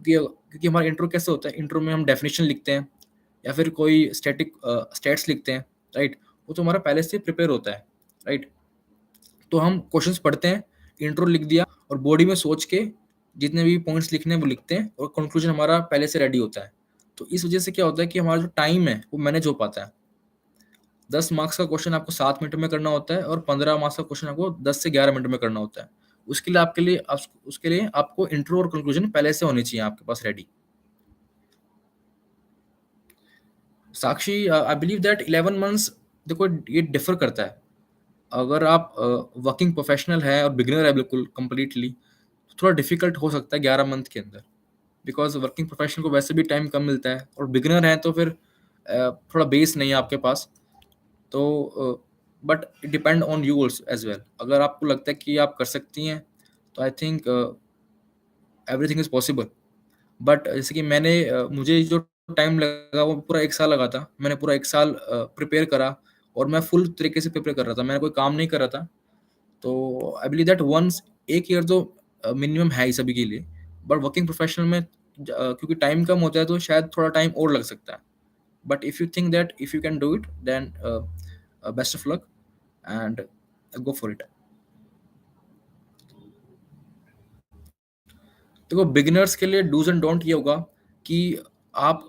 क्योंकि हमारा इंट्रो कैसे होता है, इंट्रो में हम डेफिनेशन लिखते हैं या फिर कोई स्टैट्स लिखते हैं, राइट? वो तो हमारा पहले से प्रिपेयर होता है, राइट? तो हम क्वेश्चंस पढ़ते हैं, इंट्रो लिख दिया, और बॉडी में सोच के जितने भी पॉइंट्स लिखने हैं वो लिखते हैं, और कंक्लूजन हमारा पहले से रेडी होता है। तो इस वजह से क्या होता है कि हमारा जो टाइम है वो मैनेज हो पाता है। 10 मार्क्स का क्वेश्चन आपको 7 मिनट में करना होता है, और 15 मार्क्स का क्वेश्चन आपको 10 से 11 मिनट में करना होता है। उसके लिए आपको इंट्रो और कंक्लूजन पहले से होनी चाहिए आपके पास ready. Sakshi, I believe that 11 months, देखो ये डिफर करता है। अगर आप वर्किंग प्रोफेशनल है और बिगिनर है बिल्कुल कंप्लीटली, तो थोड़ा डिफिकल्ट हो सकता है 11 मंथ के अंदर, बिकॉज वर्किंग प्रोफेशनल को वैसे भी टाइम कम मिलता है, और बिगिनर है तो फिर थोड़ा बेस नहीं है आपके पास। तो but it depend on you also as well. अगर आपको लगता है कि आप कर सकती हैं, तो I think everything is possible. But जैसे कि मुझे जो टाइम लगा वो पूरा 1 साल लगा था। मैंने पूरा 1 साल प्रिपेयर करा, और मैं फुल तरीके से प्रिपेयर कर रहा था। मैंने कोई काम नहीं कर रहा था। तो I believe that once 1 year तो मिनिमम है ही सभी के लिए। बट वर्किंग प्रोफेशनल में क्योंकि टाइम कम होता है, तो शायद थोड़ा टाइम और लग सकता है। But if you think that if you can do it, then best of luck and go for it. देखो, बिगिनर्स के लिए डूज़ एंड डोंट ये होगा कि आप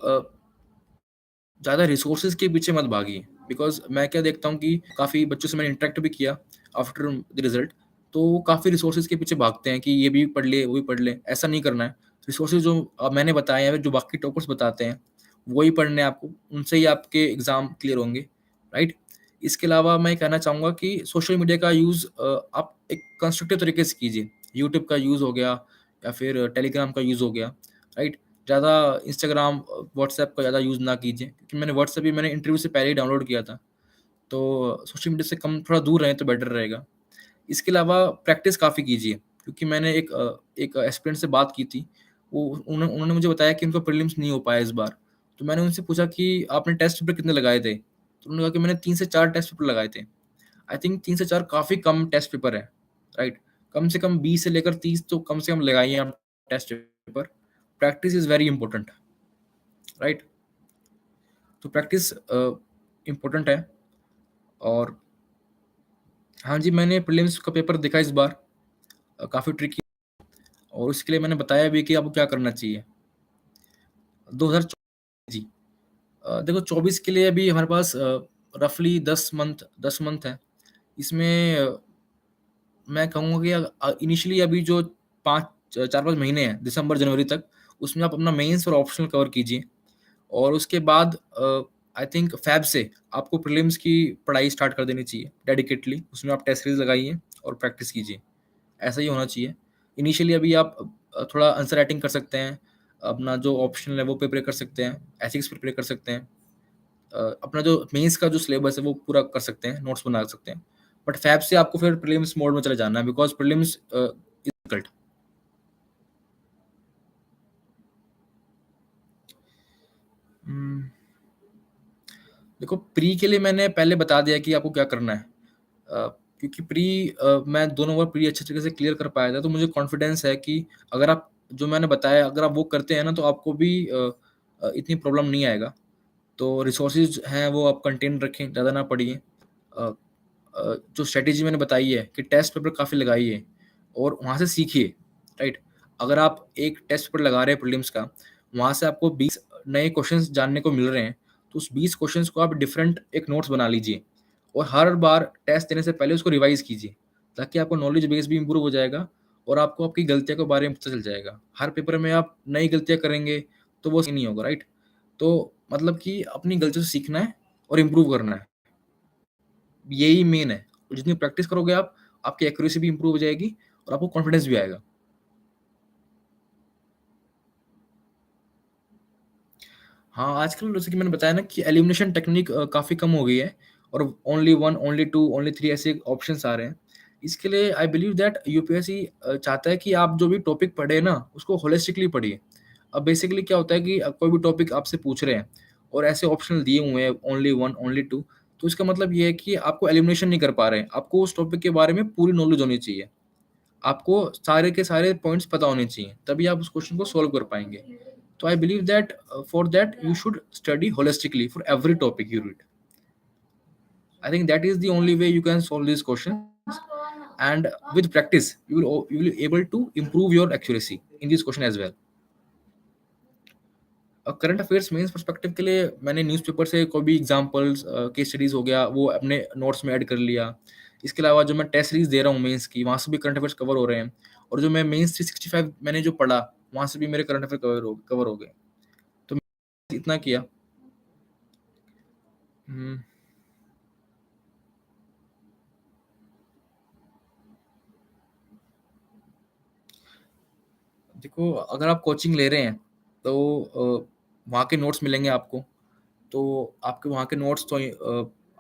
ज़्यादा रिसोर्सेज के पीछे मत भागिए। बिकॉज मैं क्या देखता हूँ कि काफ़ी बच्चों से मैंने इंटरेक्ट भी किया आफ्टर द रिजल्ट। तो काफ़ी रिसोर्सेज के पीछे भागते हैं कि ये भी पढ़ ले, वो भी पढ़ ले। ऐसा नहीं करना है। रिसोर्सेज जो मैंने बताए हैं, जो बाकी टॉपर्स बताते हैं, वही पढ़ने हैं आपको। उनसे ही आपके एग्जाम क्लियर होंगे, राइट? इसके अलावा मैं कहना चाहूँगा कि सोशल मीडिया का यूज़ आप एक कंस्ट्रक्टिव तरीके से कीजिए। यूट्यूब का यूज़ हो गया, या फिर टेलीग्राम का यूज़ हो गया, राइट? ज़्यादा इंस्टाग्राम, व्हाट्सएप का ज़्यादा यूज़ ना कीजिए, क्योंकि व्हाट्सएप भी मैंने इंटरव्यू से पहले ही डाउनलोड किया था। तो सोशल मीडिया से कम थोड़ा दूर रहें तो बेटर रहेगा। इसके अलावा प्रैक्टिस काफ़ी कीजिए, क्योंकि मैंने एक एस्पिरेंट से बात की थी। वो उन्होंने मुझे बताया कि उनका प्रीलिम्स नहीं हो पाया इस बार। तो मैंने उनसे पूछा कि आपने टेस्ट पेपर कितने लगाए थे? तो उन्होंने कहा कि मैंने 3 से 4 टेस्ट पेपर लगाए थे। आई थिंक 3 से 4 काफ़ी कम टेस्ट पेपर है, राइट? कम से कम 20 से लेकर 30 तो कम से कम लगाइए आप test paper. Practice is very important, right? तो प्रैक्टिस इम्पोर्टेंट है। और हाँ जी, मैंने प्रीलिम्स का पेपर देखा इस बार, काफ़ी ट्रिकी, और उसके लिए मैंने बताया भी कि आपको क्या करना चाहिए। 2024, जी। देखो, 24 के लिए अभी हमारे पास रफली 10 मंथ है। इसमें मैं कहूँगा कि इनिशियली अभी जो 4-5 महीने हैं, दिसंबर जनवरी तक, उसमें आप अपना मेंस और ऑप्शनल कवर कीजिए। और उसके बाद आई थिंक फ़ैब से आपको प्रीलिम्स की पढ़ाई स्टार्ट कर देनी चाहिए डेडिकेटली। उसमें आप टेस्ट सीरीज़ लगाइए और प्रैक्टिस कीजिए। ऐसा ही होना चाहिए। इनिशियली अभी आप थोड़ा आंसर राइटिंग कर सकते हैं, अपना जो ऑप्शनल है वो प्रिपेयर कर सकते हैं, एथिक्स प्रिपेयर कर सकते हैं। अपना जो मेंस का जो सिलेबस है वो पूरा कर सकते हैं, नोट्स बना सकते हैं। बट फ़ैब से आपको फिर प्रीलिम्स मोड में चले जाना है, बिकॉज़ प्रीलिम्स इज़ डिफिकल्ट। उम, देखो, प्री के लिए मैंने पहले बता दिया कि आपको क्या करना है। क्योंकि मैं दोनों बार प्री अच्छे तरीके से क्लियर कर पाया था, तो मुझे कॉन्फिडेंस है कि अगर आप जो मैंने बताया अगर आप वो करते हैं ना, तो आपको भी इतनी प्रॉब्लम नहीं आएगा। तो रिसोर्सेज हैं वो आप कंटेन रखें, ज़्यादा ना पढ़िए। अ जो स्ट्रैटेजी मैंने बताई है कि टेस्ट पेपर काफ़ी लगाइए और वहाँ से सीखिए, राइट? अगर आप एक टेस्ट पेपर लगा रहे हैं प्रीलिम्स का, वहाँ से आपको 20 नए क्वेश्चंस जानने को मिल रहे हैं, तो उस 20 क्वेश्चंस को आप डिफरेंट एक नोट्स बना लीजिए, और हर बार टेस्ट देने से पहले उसको रिवाइज़ कीजिए, ताकि आपका नॉलेज बेस भी इम्प्रूव हो जाएगा, और आपको आपकी गलतियों के बारे में पता चल जाएगा। हर पेपर में आप नई गलतियाँ करेंगे, तो वो सही नहीं होगा, राइट? तो मतलब कि अपनी गलतियों से सीखना है और इम्प्रूव करना है। यही मेन है। जितनी प्रैक्टिस करोगे आप, आपकी एक्यूरेसी भी इम्प्रूव हो जाएगी और आपको कॉन्फिडेंस भी आएगा। हाँ, आजकल जैसे कि मैंने बताया ना कि एलिमिनेशन टेक्निक काफ़ी कम हो गई है, और ओनली 1, ओनली 2, ओनली 3 ऐसे ऑप्शंस आ रहे हैं। इसके लिए आई बिलीव दैट यूपीएससी चाहता है कि आप जो भी टॉपिक पढ़े ना, उसको होलिस्टिकली पढ़िए। अब बेसिकली क्या होता है कि कोई भी टॉपिक आपसे पूछ रहे हैं और ऐसे ऑप्शनल दिए हुए हैं ओनली 1, ओनली 2, तो इसका मतलब ये है कि आपको एलिमिनेशन नहीं कर पा रहे हैं। आपको उस टॉपिक के बारे में पूरी नॉलेज होनी चाहिए। आपको सारे के सारे पॉइंट्स पता होने चाहिए, तभी आप उस क्वेश्चन को सॉल्व कर पाएँगे। तो I believe that for that you should study holistically for every topic you read. I think that is the only way you can solve these questions, and with practice you will able to improve your accuracy in this question as well. Current affairs mains perspective के लिए मैंने newspaper से कोई भी examples, case studies हो गया, वो अपने नोट्स में ऐड कर लिया। इसके अलावा जो मैं टेस्ट सीरीज दे रहा हूँ मेंस की, वहाँ से भी करंट अफेयर्स कवर हो रहे हैं, और जो मैं मेंस 365 मैंने जो पढ़ा, वहाँ से भी मेरे करंट अफेयर कवर हो गए। तो मैंने इतना किया। हम्म, देखो, अगर आप कोचिंग ले रहे हैं तो वहाँ के नोट्स मिलेंगे आपको। तो आपके वहाँ के नोट्स तो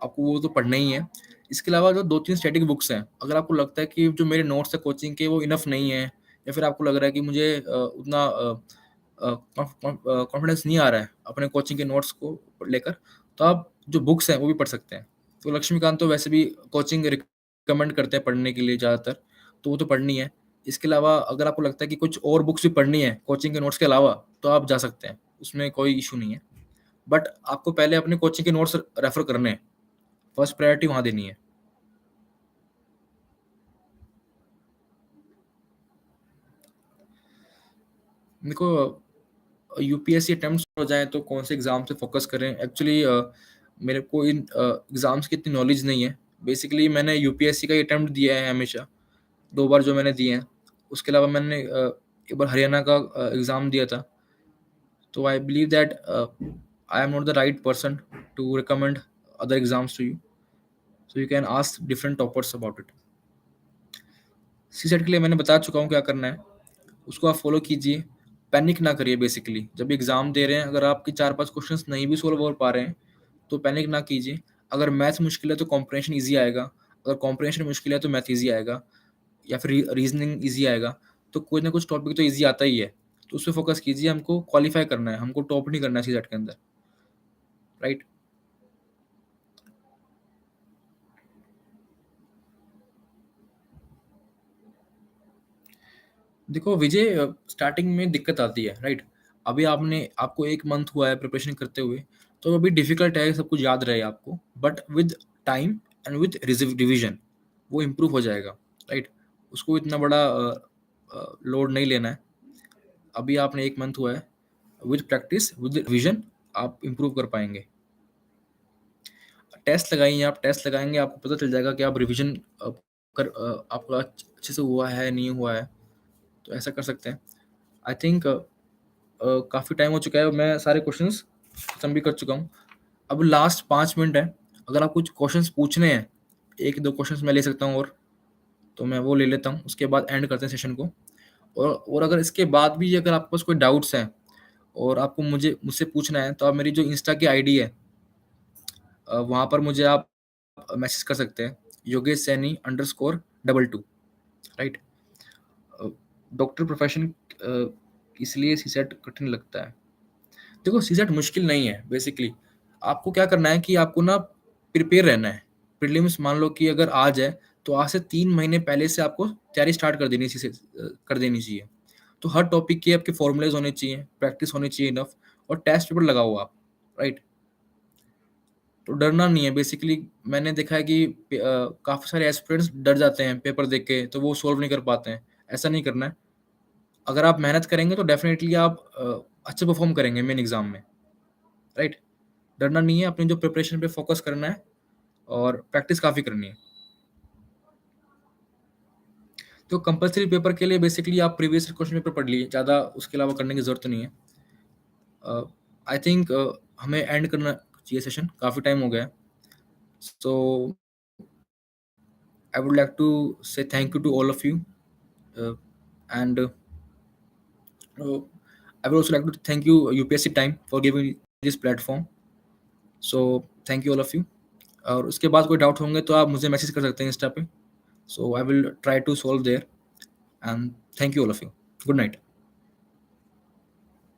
आपको वो तो पढ़ने ही है। इसके अलावा जो 2-3 स्टैटिक बुक्स हैं, अगर आपको लगता है कि जो मेरे नोट्स हैं कोचिंग के वो इनफ नहीं है, या फिर आपको लग रहा है कि मुझे उतना कॉन्फिडेंस नहीं आ रहा है अपने कोचिंग के नोट्स को लेकर, तो आप जो बुक्स हैं वो भी पढ़ सकते हैं। तो लक्ष्मीकांत तो वैसे भी कोचिंग रिकमेंड करते हैं पढ़ने के लिए ज़्यादातर, तो वो तो पढ़नी है। इसके अलावा अगर आपको लगता है कि कुछ और बुक्स भी पढ़नी है कोचिंग के नोट्स के अलावा, तो आप जा सकते हैं, उसमें कोई इशू नहीं है। बट आपको पहले अपने कोचिंग के नोट्स रेफर करने हैं, फर्स्ट प्रायोरिटी वहाँ देनी है। देखो, यूपीएससी अटेम्प्ट्स हो जाएँ तो कौन से एग्ज़ाम से फ़ोकस करें? एक्चुअली मेरे को इन एग्ज़ाम्स की इतनी नॉलेज नहीं है। बेसिकली मैंने यूपीएससी का ही अटेम्प्ट दिया है हमेशा, 2 बार जो मैंने दिए हैं। उसके अलावा मैंने एक बार हरियाणा का एग्ज़ाम दिया था। तो I believe that I am not the right person to recommend other exams to you. So you can ask different toppers about it. CSAT के लिए मैंने बता चुका हूँ क्या करना है, उसको आप फ़ॉलो कीजिए। पैनिक ना करिए बेसिकली, जब एग्ज़ाम दे रहे हैं, अगर आपके 4-5 क्वेश्चंस नहीं भी सॉल्व हो पा रहे हैं, तो पैनिक ना कीजिए। अगर मैथ्स मुश्किल है तो कॉम्प्रिहेंशन ईज़ी आएगा, अगर कॉम्प्रिहेंशन मुश्किल है तो मैथ ईज़ी आएगा, या फिर रीज़निंग ईज़ी आएगा। तो कोई ना कुछ टॉपिक तो ईज़ी आता ही है, तो उसपे फ़ोकस कीजिए। हमको क्वालीफाई करना है, हमको टॉप नहीं करना है सीसेट के अंदर, राइट? देखो विजय, स्टार्टिंग में दिक्कत आती है, राइट? अभी आपको 1 मंथ हुआ है प्रिपरेशन करते हुए, तो अभी डिफ़िकल्ट है सब कुछ याद रहे आपको, but with time and with revision वो इम्प्रूव हो जाएगा, राइट? उसको इतना बड़ा लोड नहीं लेना है। अभी आपने 1 मंथ हुआ है, विद प्रैक्टिस, विद रिविज़न आप इम्प्रूव कर पाएँगे। टेस्ट लगाइए, आप टेस्ट लगाएँगे, आपको पता चल जाएगा कि आप रिविज़न आपका अच्छे से हुआ है, नहीं हुआ है, तो ऐसा कर सकते हैं। आई थिंक काफ़ी टाइम हो चुका है, मैं सारे क्वेश्चंस खत्म भी कर चुका हूँ। अब लास्ट 5 मिनट है, अगर आप कुछ क्वेश्चंस पूछने हैं, 1-2 क्वेश्चंस मैं ले सकता हूँ और, तो मैं वो ले लेता हूँ, उसके बाद एंड करते हैं सेशन को। और अगर इसके बाद भी अगर आपके पास कोई डाउट्स हैं और आपको मुझसे पूछना है, तो आप मेरी जो इंस्टा की आईडी है, वहाँ पर मुझे आप मैसेज कर सकते हैं, योगेश सैनी _22, राइट? अ, डॉक्टर प्रोफ़ेशन इसलिए सीसेट कठिन लगता है। देखो सीसेट मुश्किल नहीं है बेसिकली। आपको क्या करना है कि आपको ना प्रिपेयर रहना है। प्रीलिम्स मान लो कि अगर आज है, तो आज से 3 महीने पहले से आपको तैयारी स्टार्ट कर देनी चाहिए। तो हर टॉपिक के आपके फ़ॉर्मूलाज़ होने चाहिए, प्रैक्टिस होनी चाहिए इनफ, और टेस्ट पेपर लगाओ आप, राइट? तो डरना नहीं है बेसिकली। मैंने देखा है कि काफ़ी सारे एस्पिरेंट्स डर जाते हैं पेपर देख के, तो वो सॉल्व नहीं कर पाते हैं। ऐसा नहीं करना है। अगर आप मेहनत करेंगे तो डेफ़िनिटली आप अच्छे परफ़ॉर्म करेंगे मेन एग्ज़ाम में, राइट? डरना नहीं है, अपनी जो प्रिपरेशन पे फ़ोकस करना है और प्रैक्टिस काफ़ी करनी है। तो कंपल्सरी पेपर के लिए बेसिकली आप प्रीवियस क्वेश्चन पेपर पढ़ लिए, ज़्यादा उसके अलावा करने की ज़रूरत नहीं है। आई थिंक हमें एंड करना चाहिए सेशन, काफ़ी टाइम हो गया है। So I would like to say thank you to all of you, and I would also like to thank you UPSC time for giving this platform. So thank you all of you. और उसके बाद कोई doubt होंगे तो आप मुझे message कर सकते हैं इंस्टा पे। So I will try to solve there, and thank you all of you. Good night.